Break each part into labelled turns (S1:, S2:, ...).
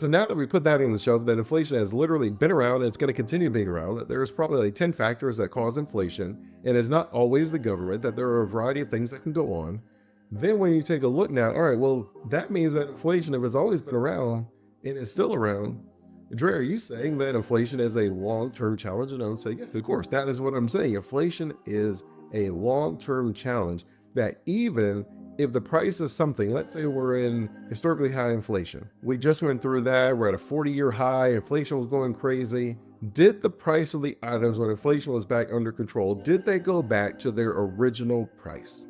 S1: So now that we put that on the shelf, that inflation has literally been around and it's going to continue being around, that there's probably like 10 factors that cause inflation, and it's not always the government, that there are a variety of things that can go on. Then when you take a look now, all right, well, that means that inflation, if it's always been around and it's still around, Dre, are you saying that inflation is a long-term challenge? And I would say, yes, of course, that is what I'm saying. Inflation is a long-term challenge that even if the price of something, let's say we're in historically high inflation, we just went through that, we're at a 40-year high, inflation was going crazy. Did the price of the items when inflation was back under control, did they go back to their original price?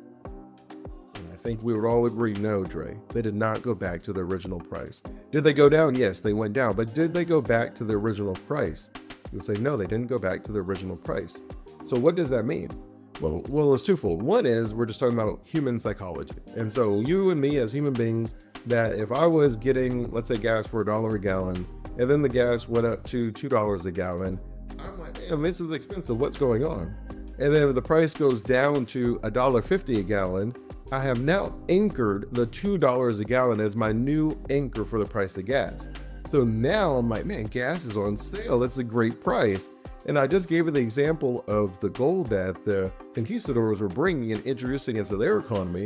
S1: And I think we would all agree, no, Dre, they did not go back to the original price. Did they go down? Yes, they went down, but did they go back to the original price? You would say, no, they didn't go back to the original price. So what does that mean? Well, it's twofold. One is we're just talking about human psychology. And so you and me as human beings, that if I was getting, let's say, gas for $1 a gallon, and then the gas went up to $2 a gallon, I'm like, man, this is expensive. What's going on? And then if the price goes down to $1.50 a gallon, I have now anchored the $2 a gallon as my new anchor for the price of gas. So now I'm like, man, gas is on sale. That's a great price. And I just gave you the example of the gold that the conquistadors were bringing and introducing into their economy.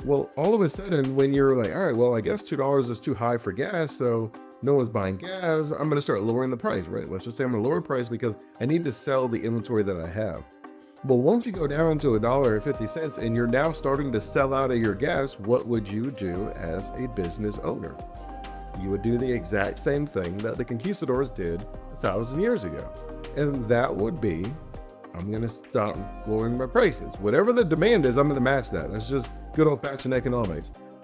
S1: Well, all of a sudden, when you're like, all right, well, I guess $2 is too high for gas, so no one's buying gas, I'm going to start lowering the price, right? Let's just say I'm going to lower the price because I need to sell the inventory that I have. But once you go down to $1.50 and you're now starting to sell out of your gas, what would you do as a business owner? You would do the exact same thing that the conquistadors did 1,000 years ago. And that would be, I'm going to stop lowering my prices. Whatever the demand is, I'm going to match that. That's just good old fashioned economics.